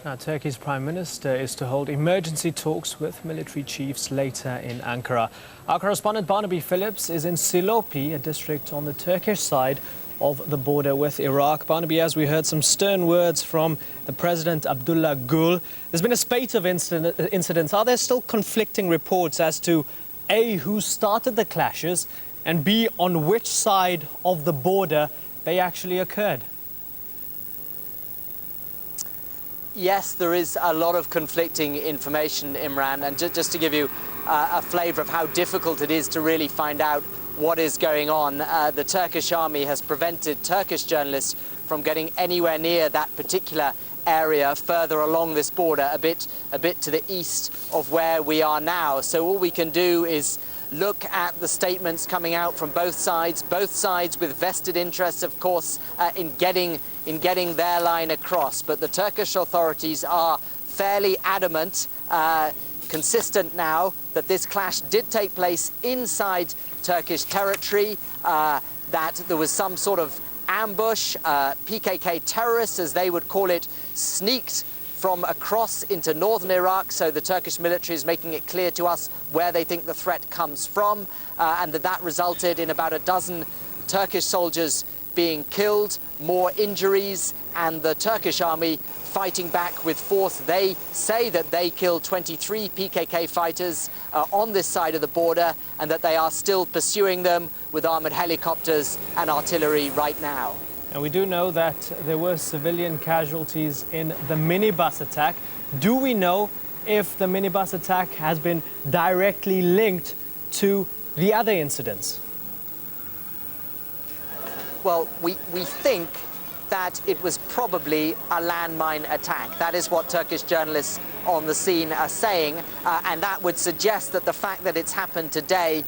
Now, Turkey's Prime Minister is to hold emergency talks with military chiefs later in Ankara. Our correspondent Barnaby Phillips is in Silopi, a district on the Turkish side of the border with Iraq. Barnaby, as we heard some stern words from the President Abdullah Gül, there's been a spate of incidents. Are there still conflicting reports as to A, who started the clashes, and B, on which side of the border they actually occurred? Yes, there is a lot of conflicting information, Imran, and just to give you a flavour of how difficult it is to really find out what is going on, the Turkish army has prevented Turkish journalists from getting anywhere near that particular area further along this border, a bit to the east of where we are now. So all we can do is look at the statements coming out from both sides with vested interests, of course, in getting their line across. But the Turkish authorities are fairly adamant, consistent now, that this clash did take place inside Turkish territory, that there was some sort of ambush, PKK terrorists, as they would call it, sneaked from across into northern Iraq, so the Turkish military is making it clear to us where they think the threat comes from, and that resulted in about a dozen Turkish soldiers being killed, more injuries, and the Turkish army fighting back with force. They say that they killed 23 PKK fighters on this side of the border, and that they are still pursuing them with armoured helicopters and artillery right now. And we do know that there were civilian casualties in the minibus attack. Do we know if the minibus attack has been directly linked to the other incidents? Well, we think that it was probably a landmine attack. That is what Turkish journalists on the scene are saying, and that would suggest that the fact that it's happened today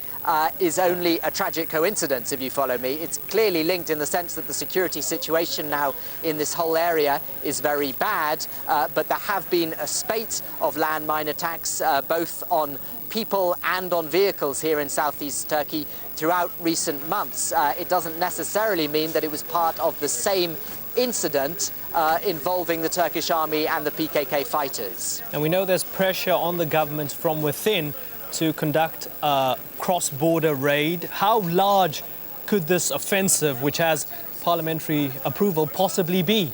is only a tragic coincidence, if you follow me. It's clearly linked in the sense that the security situation now in this whole area is very bad, but there have been a spate of landmine attacks, both on people and on vehicles here in southeast Turkey throughout recent months. It doesn't necessarily mean that it was part of the same incident involving the Turkish army and the PKK fighters. And we know there's pressure on the government from within to conduct a cross-border raid. How large could this offensive, which has parliamentary approval, possibly be?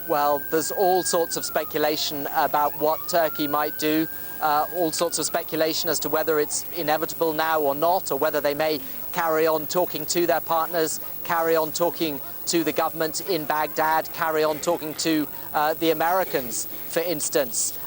Well, there's all sorts of speculation about what Turkey might do, all sorts of speculation as to whether it's inevitable now or not, or whether they may carry on talking to their partners, carry on talking to the government in Baghdad, carry on talking to the Americans, for instance.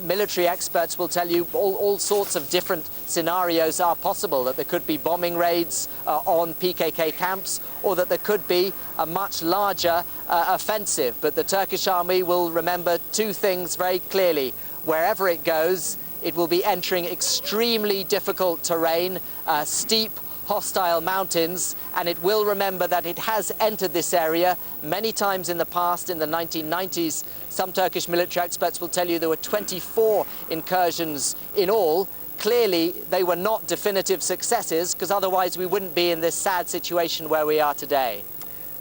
Military experts will tell you all sorts of different scenarios are possible, that there could be bombing raids on PKK camps, or that there could be a much larger offensive. But the Turkish army will remember two things very clearly. Wherever it goes, it will be entering extremely difficult terrain, steep, hostile mountains, and it will remember that it has entered this area many times in the past. In the 1990s, some Turkish military experts will tell you there were 24 incursions in all. Clearly, they were not definitive successes, because otherwise we wouldn't be in this sad situation where we are today.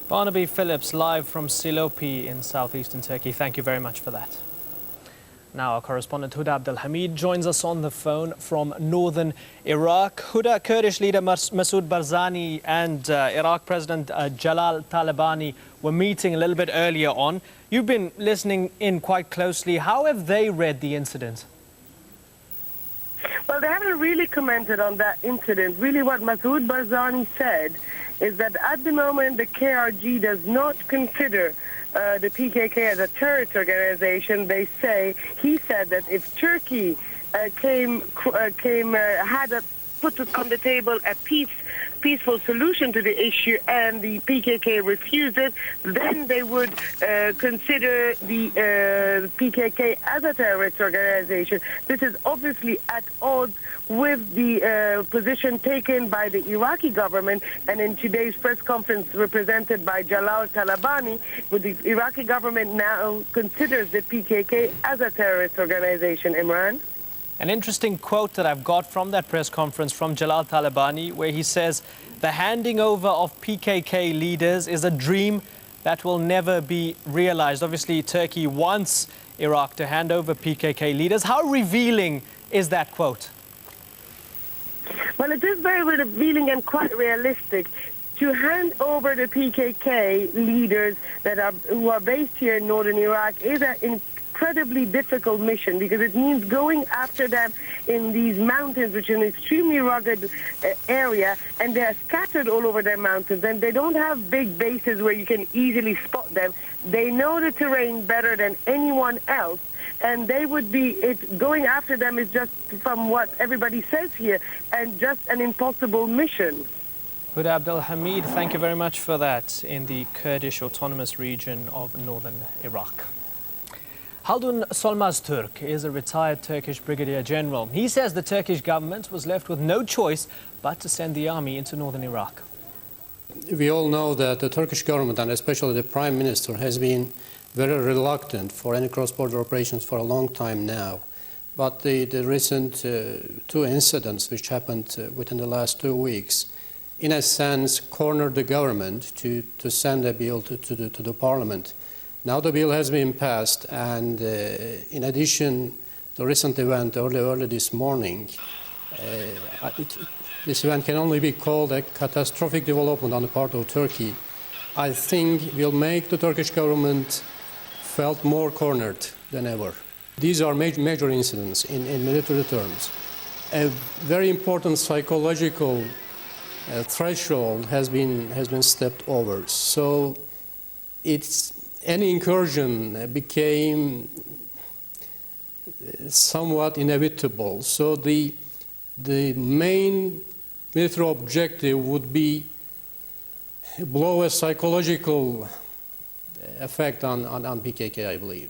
Barnaby Phillips, live from Silopi in southeastern Turkey. Thank you very much for that. Now, our correspondent Huda Abdelhamid joins us on the phone from northern Iraq. Huda, Kurdish leader Masoud Barzani and Iraq President Jalal Talabani were meeting a little bit earlier on. You've been listening in quite closely. How have they read the incident? Well, they haven't really commented on that incident. Really, what Masoud Barzani said is that at the moment the KRG does not consider the PKK as a terrorist organization. He said that if Turkey put on the table a peaceful solution to the issue and the PKK refused it, then they would consider the PKK as a terrorist organization. This is obviously at odds with the position taken by the Iraqi government, and in today's press conference represented by Jalal Talabani, the Iraqi government now considers the PKK as a terrorist organization. Imran? An interesting quote that I've got from that press conference from Jalal Talabani, where he says the handing over of PKK leaders is a dream that will never be realized. Obviously, Turkey wants Iraq to hand over PKK leaders. How revealing is that quote? Well, it is very revealing and quite realistic. To hand over the PKK leaders who are based here in northern Iraq is an incredibly difficult mission, because it means going after them in these mountains, which is an extremely rugged area, and they are scattered all over their mountains, and they don't have big bases where you can easily spot them. They know the terrain better than anyone else, and they would be, going after them is just, from what everybody says here, and just an impossible mission. Huda Abdelhamid, thank you very much for that, in the Kurdish autonomous region of northern Iraq. Haldun Solmaztürk is a retired Turkish brigadier general. He says the Turkish government was left with no choice but to send the army into northern Iraq. We all know that the Turkish government, and especially the Prime Minister, has been very reluctant for any cross-border operations for a long time now. But the recent two incidents which happened within the last 2 weeks, in a sense, cornered the government to send a bill to the parliament. Now the bill has been passed, and in addition, the recent event early this morning, this event can only be called a catastrophic development on the part of Turkey. I think will make the Turkish government felt more cornered than ever. These are major incidents in military terms. A very important psychological threshold has been stepped over. So any incursion became somewhat inevitable. So the main military objective would be blow a psychological effect on PKK, I believe.